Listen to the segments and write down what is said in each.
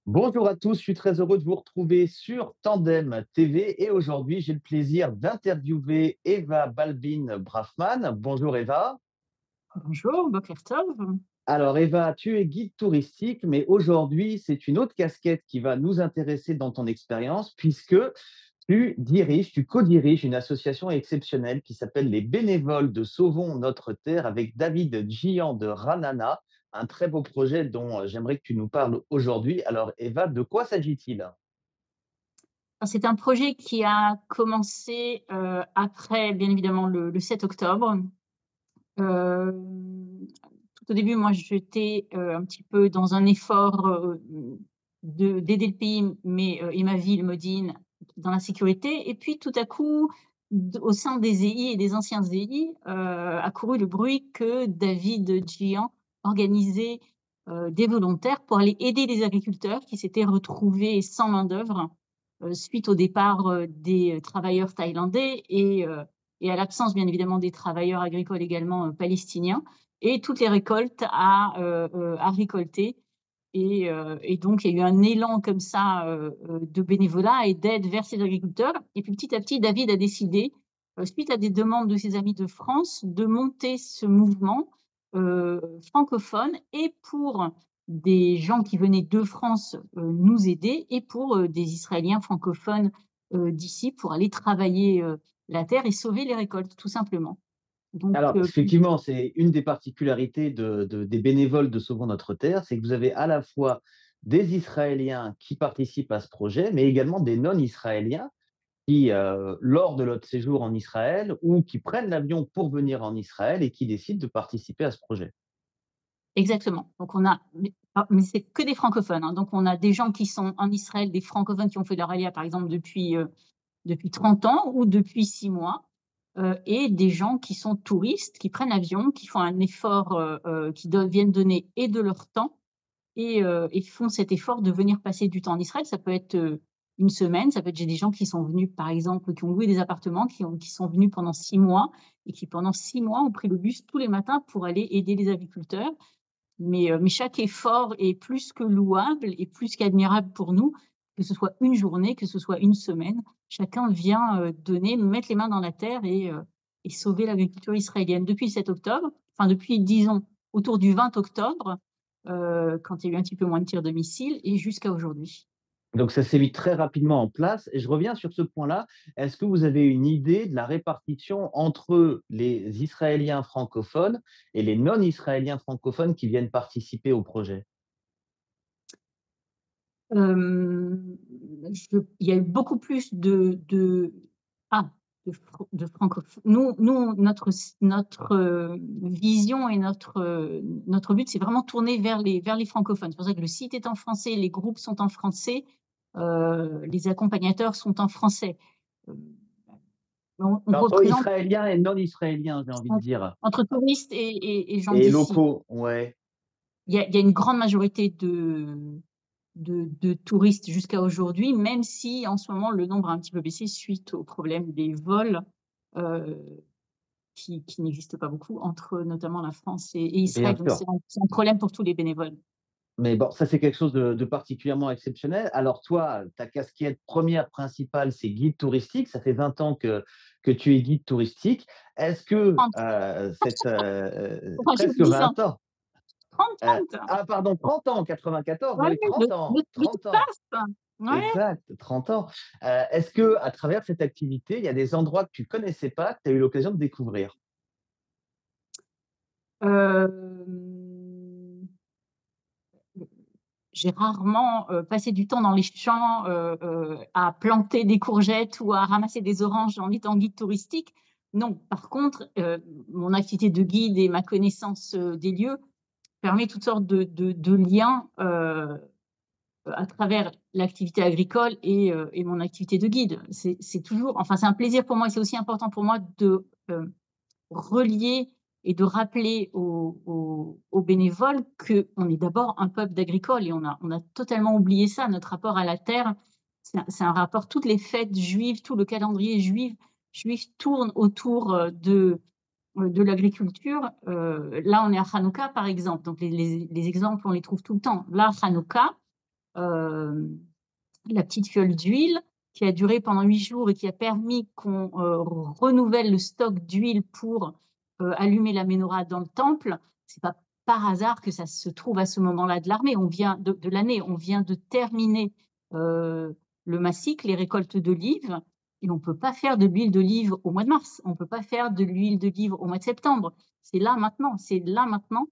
Bonjour à tous, je suis très heureux de vous retrouver sur Tandem TV et aujourd'hui j'ai le plaisir d'interviewer Eva Balbin Brafman. Bonjour Eva. Bonjour, Boker Tov. Alors Eva, tu es guide touristique, mais aujourd'hui c'est une autre casquette qui va nous intéresser dans ton expérience puisque tu co-diriges une association exceptionnelle qui s'appelle les Bénévoles de Sauvons Notre Terre avec David Gian de Ranana, un très beau projet dont j'aimerais que tu nous parles aujourd'hui. Alors Eva, de quoi s'agit-il? C'est un projet qui a commencé, après bien évidemment le 7 octobre. Tout au début, moi j'étais, un petit peu dans un effort, d'aider le pays, mais et ma ville, Modine, dans la sécurité et puis tout à coup, au sein des ZEI et des anciens ZEI, a couru le bruit que David Gian organisait, des volontaires pour aller aider les agriculteurs qui s'étaient retrouvés sans main-d'œuvre, suite au départ, des travailleurs thaïlandais et à l'absence bien évidemment des travailleurs agricoles également, palestiniens et toutes les récoltes à récolter et donc il y a eu un élan comme ça, de bénévolat et d'aide vers ces agriculteurs et puis petit à petit David a décidé, suite à des demandes de ses amis de France, de monter ce mouvement, francophone et pour des gens qui venaient de France, nous aider et pour, des Israéliens francophones, d'ici pour aller travailler, la terre et sauver les récoltes, tout simplement. Donc, Alors, effectivement, c'est une des particularités des bénévoles de Sauvons Notre Terre, c'est que vous avez à la fois des Israéliens qui participent à ce projet, mais également des non-Israéliens qui, lors de leur séjour en Israël ou qui prennent l'avion pour venir en Israël et qui décident de participer à ce projet. exactement. Donc on a mais c'est que des francophones, hein. Donc on a des gens qui sont en Israël, des francophones qui ont fait leur aliyah, par exemple, depuis 30 ans ou depuis 6 mois, et des gens qui sont touristes, qui prennent l'avion, qui font un effort, qui viennent donner et de leur temps et font cet effort de venir passer du temps en Israël. Ça peut être, 1 semaine, ça peut être j'ai des gens qui sont venus, par exemple, qui ont loué des appartements, qui sont venus pendant 6 mois et qui, pendant 6 mois, ont pris le bus tous les matins pour aller aider les agriculteurs. Mais chaque effort est plus que louable et plus qu'admirable pour nous, que ce soit une journée, que ce soit une semaine. Chacun vient, donner, mettre les mains dans la terre et sauver l'agriculture israélienne. Depuis le 7 octobre, enfin depuis disons autour du 20 octobre, quand il y a eu un petit peu moins de tirs de missiles et jusqu'à aujourd'hui. Donc ça s'est mis très rapidement en place et je reviens sur ce point-là. Est-ce que vous avez une idée de la répartition entre les Israéliens francophones et les non-Israéliens francophones qui viennent participer au projet? Hem, il y a eu beaucoup plus ah, de francoph nous, notre vision et notre but, c'est vraiment tourné vers les francophones. C'est pour ça que le site est en français, les groupes sont en français, les accompagnateurs sont en français. Hem, on Entre représente Israéliens et non-Israéliens, j'ai envie de dire. entre touristes et gens Et d'ici. locaux, ouais. Il y a une grande majorité de touristes jusqu'à aujourd'hui, même si en ce moment le nombre a un petit peu baissé suite au problème des vols, heu, qui n'existent pas beaucoup entre notamment la France et Bien Israël. Donc sûr. c'est un problème pour tous les bénévoles. Mais bon, ça, c'est quelque chose de particulièrement exceptionnel. Alors toi, ta casquette première principale, c'est guide touristique. Ça fait 20 ans que tu es guide touristique. Est-ce que, 30, faut rajouter presque 10 ans. 20 ans, 30, 30. ah pardon, 30 ans, 94, Ouais, oui, le 30 le ans, le temps 30 ans, passe. Ouais. exact, 30 ans. Est-ce que à travers cette activité, il y a des endroits que tu connaissais pas, que tu as eu l'occasion de découvrir? Hem J'ai rarement, passé du temps dans les champs, à planter des courgettes ou à ramasser des oranges en étant guide touristique. Non, par contre, mon activité de guide et ma connaissance, des lieux permet toutes sortes de liens, à travers l'activité agricole et mon activité de guide. C'est toujours enfin, c'est un plaisir pour moi et c'est aussi important pour moi de, relier et de rappeler aux bénévoles qu'on est d'abord un peuple d'agricoles et on a totalement oublié ça. Notre rapport à la terre, c'est un rapport toutes les fêtes juives, tout le calendrier juif tourne autour, de l'agriculture. Là, on est à Hanouka, par exemple, donc les exemples, on les trouve tout le temps. Là, Hanouka, hem, la petite fiole d'huile qui a duré pendant 8 jours et qui a permis qu'on, renouvelle le stock d'huile pour, allumer la menorah dans le temple. C'est pas par hasard que ça se trouve à ce moment-là de l'armée. On vient de l'année. On vient de terminer, le massicre, les récoltes d'olives et on peut pas faire de l'huile d'olive au mois de mars. On peut pas faire de l'huile d'olive au mois de septembre. C'est là maintenant. C'est là maintenant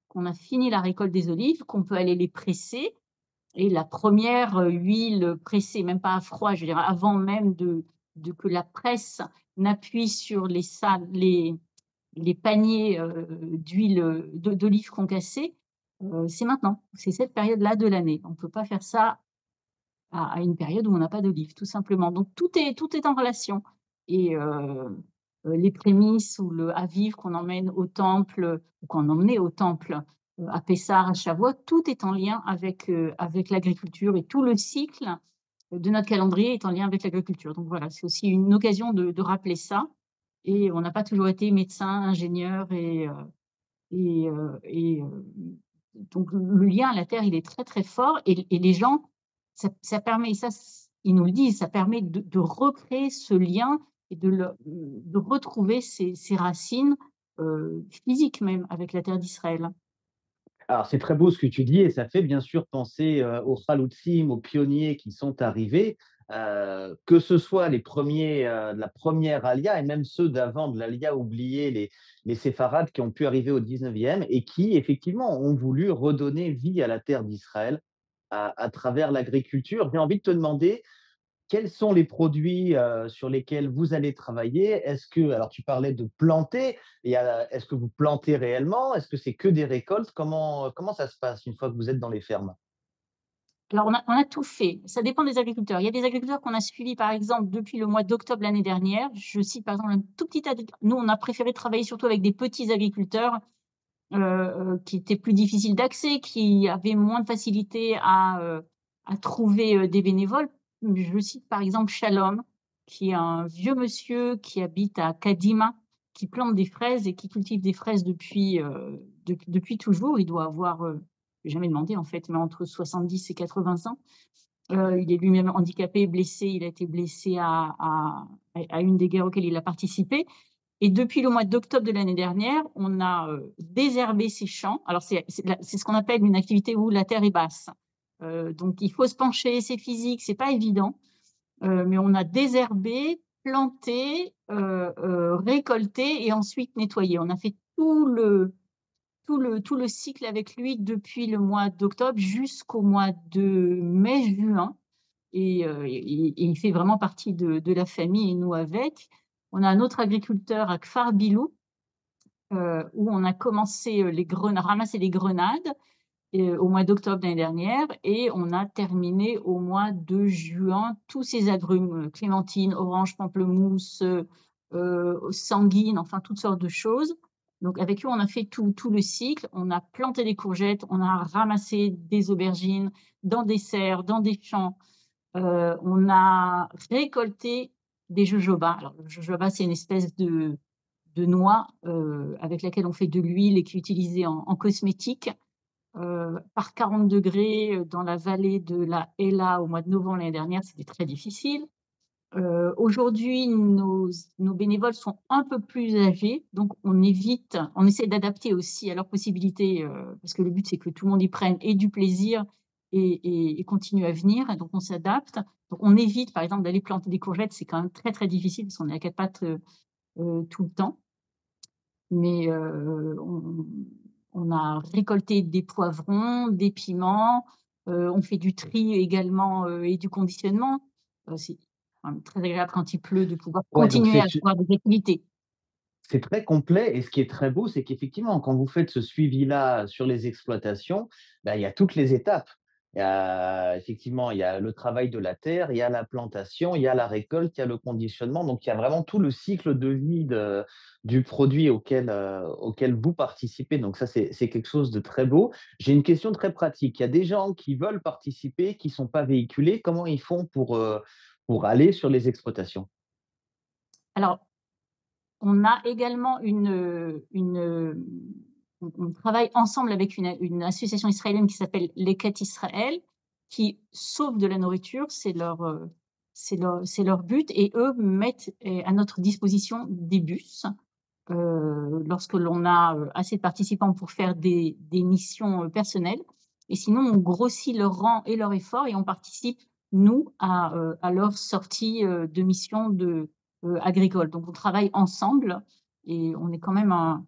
qu'on a fini la récolte des olives, qu'on peut aller les presser et la première huile pressée, même pas à froid, je veux dire avant même de que la presse n'appuie sur les paniers, d'huile, d'olives concassées, c'est maintenant. C'est cette période-là de l'année. On ne peut pas faire ça à une période où on n'a pas d'olives, tout simplement. Donc tout est en relation et les prémices ou le à-vivre qu'on emmène au temple, ou qu'on emmenait au temple, à Pessah, à Shavuot, tout est en lien avec l'agriculture et tout le cycle de notre calendrier est en lien avec l'agriculture. Donc voilà, c'est aussi une occasion de rappeler ça et on n'a pas toujours été médecin, ingénieur et donc le lien à la terre, il est très, très fort et les gens, ça permet, et ça ils nous le disent, ça permet de recréer ce lien et de retrouver ses racines, physiques même avec la terre d'Israël. Alors, c'est très beau ce que tu dis et ça fait bien sûr penser, aux Chaloutzim, aux pionniers qui sont arrivés, que ce soit les premiers, de la première Alia et même ceux d'avant de l'Alia oubliée, les séfarades qui ont pu arriver au 19e et qui effectivement ont voulu redonner vie à la terre d'Israël à travers l'agriculture. J'ai envie de te demander, quels sont les produits, sur lesquels vous allez travailler? Est-ce que alors tu parlais de planter, est-ce que vous plantez réellement? Est-ce que c'est que des récoltes? Comment ça se passe une fois que vous êtes dans les fermes? Alors on a tout fait, ça dépend des agriculteurs. Il y a des agriculteurs qu'on a suivis par exemple depuis le mois d'octobre l'année dernière. Je cite par exemple un tout petit agric nous on a préféré travailler surtout avec des petits agriculteurs qui étaient plus difficiles d'accès, qui avaient moins de facilité à trouver, des bénévoles. Je cite par exemple Shalom, qui est un vieux monsieur qui habite à Kadima, qui plante des fraises et qui cultive des fraises depuis toujours. Il doit avoir, j'ai jamais demandé en fait, mais entre 70 et 80 ans. Il est lui-même handicapé, blessé. Il a été blessé à une des guerres auxquelles il a participé et depuis le mois d'octobre de l'année dernière, on a, désherbé ces champs. Alors c'est ce qu'on appelle une activité où la terre est basse. Donc il faut se pencher, c'est physique, c'est pas évident, mais on a désherbé, planté, récolté et ensuite nettoyé. On a fait tout le cycle avec lui depuis le mois d'octobre jusqu'au mois de mai-juin et il fait vraiment partie de la famille et nous avec. On a un autre agriculteur à Kfar Bilou, où on a commencé, à ramasser les grenades, au mois d'octobre l'année dernière et on a terminé au mois de juin tous ces agrumes, clémentine, orange, pamplemousse, sanguine, enfin toutes sortes de choses. Donc avec eux, on a fait tout le cycle. On a planté des courgettes, on a ramassé des aubergines dans des serres, dans des champs. On a récolté des jojobas. Alors le jojoba, c'est une espèce de noix, avec laquelle on fait de l'huile et qui est utilisée en cosmétique, par 40°, dans la vallée de la Ela au mois de novembre l'année dernière, c'était très difficile. Aujourd'hui, nos bénévoles sont un peu plus âgés, donc on essaie d'adapter aussi à leurs possibilités, parce que le but, c'est que tout le monde y prenne et du plaisir et continue à venir, donc on s'adapte. Donc on évite, par exemple, d'aller planter des courgettes, c'est quand même très, très difficile parce qu'on est à 4 pattes, tout le temps. Mais on a récolté des poivrons, des piments, on fait du tri également, et du conditionnement. C'est quand même très agréable quand il pleut de pouvoir Ouais, donc continuer à avoir des activités. c'est très complet et ce qui est très beau, c'est qu'effectivement, quand vous faites ce suivi-là sur les exploitations, bah, il y a toutes les étapes. Il y a le travail de la terre, il y a la plantation, il y a la récolte, il y a le conditionnement. Donc, il y a vraiment tout le cycle de vie du produit auquel vous participez. Donc, ça, c'est quelque chose de très beau. J'ai une question très pratique. Il y a des gens qui veulent participer, qui ne sont pas véhiculés. Comment ils font pour aller sur les exploitations? Alors, on a également on travaille ensemble avec une association israélienne qui s'appelle Leket Israël, qui sauvent de la nourriture, c'est leur but et eux mettent, à notre disposition des bus, lorsque l'on a, assez de participants pour faire des missions, personnelles et sinon on grossit leur rang et leur effort et on participe, nous, à leur sortie, de mission agricole. Donc on travaille ensemble et on est quand même un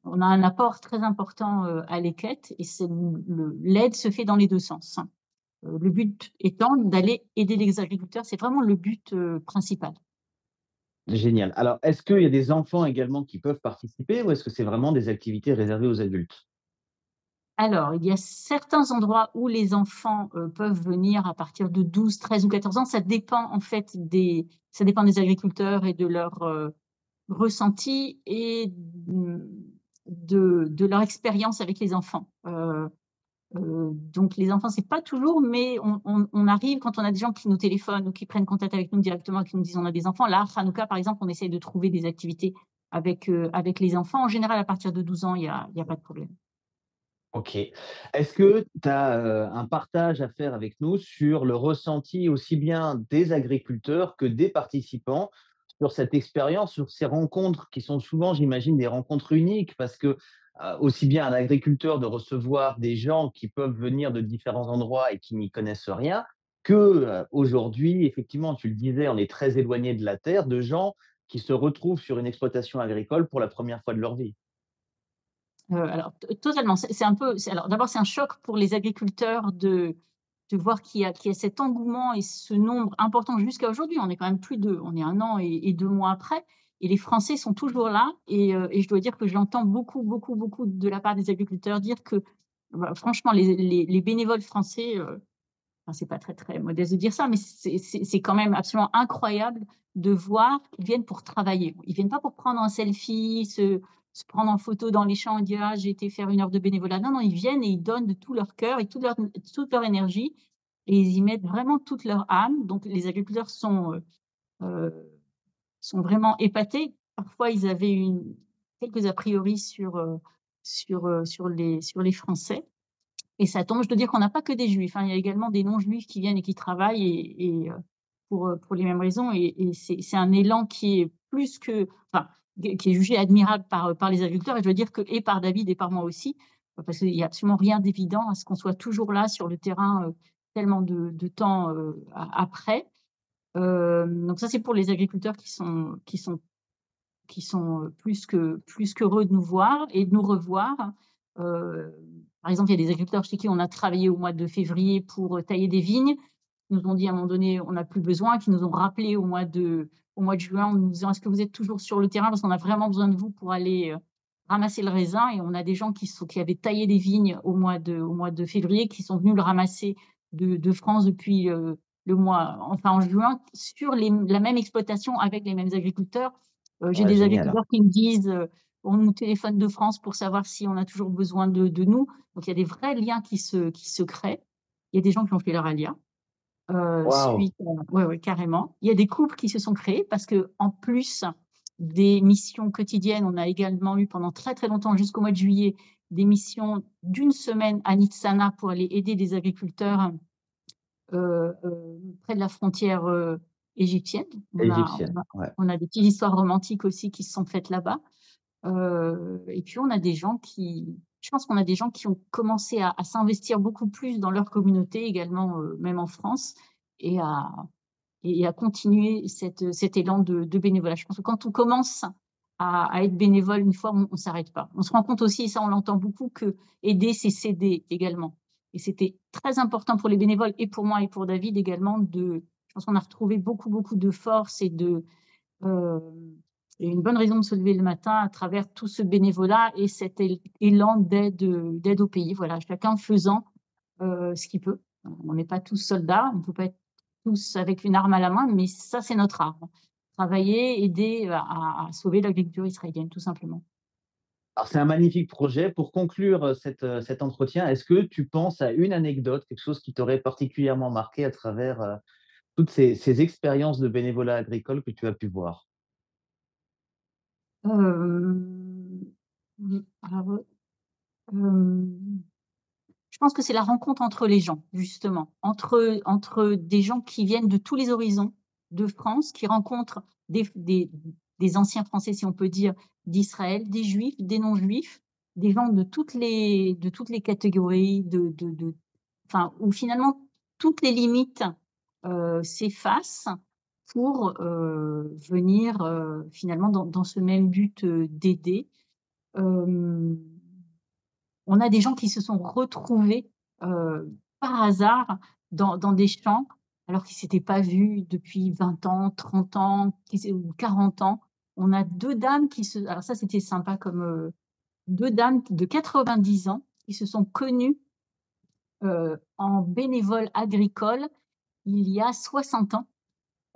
on a un apport très important, à l'enquête et c'est l'aide se fait dans les 2 sens. Le but étant d'aller aider les agriculteurs, c'est vraiment le but, principal. Génial. Alors, est-ce qu'il y a des enfants également qui peuvent participer ou est-ce que c'est vraiment des activités réservées aux adultes? Alors, il y a certains endroits où les enfants, peuvent venir à partir de 12, 13 ou 14 ans. Ça dépend en fait ça dépend des agriculteurs et de leur, ressenti et de leur expérience avec les enfants. Donc les enfants, c'est pas toujours, mais on arrive quand on a des gens qui nous téléphonent ou qui prennent contact avec nous directement et qui nous disent: «On a des enfants». Là, Hanouka, par exemple, on essaye de trouver des activités avec les enfants. En général, à partir de 12 ans, il y a pas de problème. OK. Est-ce que tu as, un partage à faire avec nous sur le ressenti aussi bien des agriculteurs que des participants sur cette expérience, sur ces rencontres qui sont souvent, j'imagine, des rencontres uniques? Parce que, aussi bien un agriculteur de recevoir des gens qui peuvent venir de différents endroits et qui n'y connaissent rien que, aujourd'hui, effectivement, tu le disais, on est très éloigné de la terre, de gens qui se retrouvent sur une exploitation agricole pour la première fois de leur vie. Alors totalement, c'est un peu alors d'abord, c'est un choc pour les agriculteurs de voir qu'il y a cet engouement et ce nombre important jusqu'à aujourd'hui. On est quand même on est 1 an et 2 mois après et les Français sont toujours là et je dois dire que je l'entends beaucoup, beaucoup, beaucoup de la part des agriculteurs dire que, bah, franchement les bénévoles français, enfin, c'est pas très, très modeste de dire ça, mais c'est quand même absolument incroyable de voir qu'ils viennent pour travailler. Ils viennent pas pour prendre un selfie, se prendre en photo dans les champs et dire: «Ah, j'ai été faire 1 heure de bénévolat». Non, non, ils viennent et ils donnent de tout leur cœur et toute leur énergie et ils y mettent vraiment toute leur âme. Donc les agriculteurs heu, sont vraiment épatés. Parfois, ils avaient quelques a priori sur les Français. Et ça tombe, je dois dire qu'on n'a pas que des juifs, hein, il y a également des non-juifs qui viennent et qui travaillent pour les mêmes raisons et c'est un élan qui est plus que enfin, qui est jugé admirable par les agriculteurs et je dois dire que et par David et par moi aussi, parce qu'il y a absolument rien d'évident à ce qu'on soit toujours là sur le terrain, tellement de temps, après. Donc ça, c'est pour les agriculteurs qui sont plus qu'heureux de nous voir et de nous revoir. Heu, Par exemple, il y a des agriculteurs chez qui on a travaillé au mois de février pour, tailler des vignes. Ils nous ont dit à un moment donné: «On n'a plus besoin», qui nous ont rappelé au mois de juin en nous disant: «Est-ce que vous êtes toujours sur le terrain? Parce qu'on a vraiment besoin de vous pour aller, ramasser le raisin» et on a des gens qui avaient taillé des vignes au mois de février, qui sont venus le ramasser de France depuis, en juin sur la même exploitation avec les mêmes agriculteurs. J'ai Ouais, des génial. agriculteurs qui me disent, on nous téléphone de France pour savoir si on a toujours besoin de nous. Donc il y a des vrais liens qui se créent. Il y a des gens qui ont fait leur alia, Waouh! suite à ouais, ouais, carrément. Il y a des couples qui se sont créés parce qu'en plus des missions quotidiennes, on a également eu pendant très, très longtemps, jusqu'au mois de juillet, des missions d'1 semaine à Nitsana pour aller aider des agriculteurs, près de la frontière, égyptienne. On a Égyptienne, on a ouais. on a des petites histoires romantiques aussi qui se sont faites là-bas. Et puis on a des gens qui je pense qu'on a des gens qui ont commencé à s'investir beaucoup plus dans leur communauté également, même en France et à continuer cet élan de bénévolat. Je pense que quand on commence à être bénévole une fois, on s'arrête pas. On se rend compte aussi, et ça on l'entend beaucoup, qu'aider c'est s'aider également et c'était très important pour les bénévoles et pour moi et pour David également je pense qu'on a retrouvé beaucoup, beaucoup de force Hem et une bonne raison de se lever le matin à travers tout ce bénévolat et cet élan d'aide au pays. Voilà, chacun faisant, ce qu'il peut. On n'est pas tous soldats, on ne peut pas être tous avec une arme à la main, mais ça, c'est notre arme. Travailler, aider à sauver l'agriculture israélienne, tout simplement. Alors c'est un magnifique projet. Pour conclure, cet entretien, est-ce que tu penses à une anecdote, quelque chose qui t'aurait particulièrement marqué à travers, toutes ces expériences de bénévolat agricole que tu as pu voir? Oui, alors, hem Je pense que c'est la rencontre entre les gens, justement, entre des gens qui viennent de tous les horizons de France, qui rencontrent des anciens Français, si on peut dire, d'Israël, des juifs, des non-juifs, des gens de toutes les catégories, enfin, où finalement toutes les limites, s'effacent pour, venir, finalement dans ce même but, d'aider. Hem on a des gens qui se sont retrouvés, par hasard dans des champs, alors qu'ils s'étaient pas vus depuis 20 ans, 30 ans, ou 40 ans. On a 2 dames alors ça c'était sympa comme, 2 dames de 90 ans qui se sont connues, en bénévoles agricoles il y a 60 ans,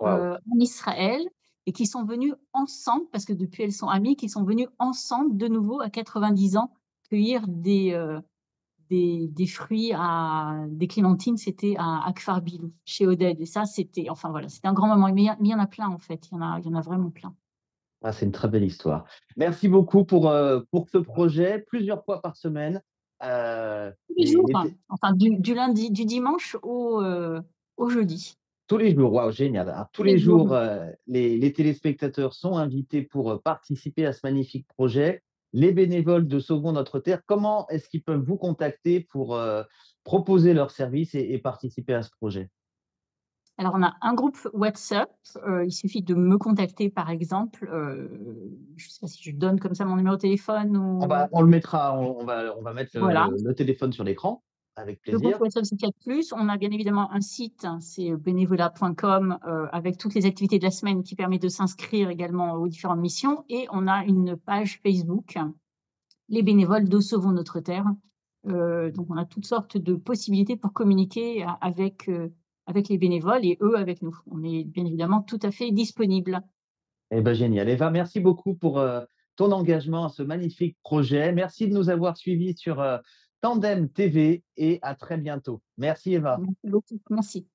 Waouh! en Israël, et qui sont venues ensemble, parce que depuis elles sont amies, qui sont venues ensemble de nouveau à 90 ans cueillir des fruits des clémentines, c'était à Kfar Bilou, chez Oded, et ça, c'était, enfin voilà, c'était un grand moment. Mais il y en a plein en fait, il y en a vraiment plein. Ah, c'est une très belle histoire. Merci beaucoup pour ce projet, plusieurs fois par semaine. Tous les Les jours, les hein, té enfin du dimanche au jeudi. Tous les jours, waouh, génial. Alors tous Tous les les jours. jours, les téléspectateurs sont invités pour, participer à ce magnifique projet. Les bénévoles de Sauvons notre terre, comment est-ce qu'ils peuvent vous contacter pour, proposer leurs services et participer à ce projet? Alors on a un groupe WhatsApp, il suffit de me contacter par exemple, je ne sais pas si je donne comme ça mon numéro de téléphone ou On le mettra, on va mettre le voilà. le le téléphone sur l'écran, avec Le groupe plaisir. WhatsApp, c'est 4+. On a bien évidemment un site, hein, c'est bénévolat.com, avec toutes les activités de la semaine qui permet de s'inscrire également aux différentes missions, et on a une page Facebook, les bénévoles de Sauvons notre terre. Donc on a toutes sortes de possibilités pour communiquer avec les bénévoles et eux avec nous. On est bien évidemment tout à fait disponibles. Eh ben, génial. Eva, merci beaucoup pour, ton engagement à ce magnifique projet. Merci de nous avoir suivis sur, Tandem TV et à très bientôt. Merci Eva. Merci beaucoup. Merci.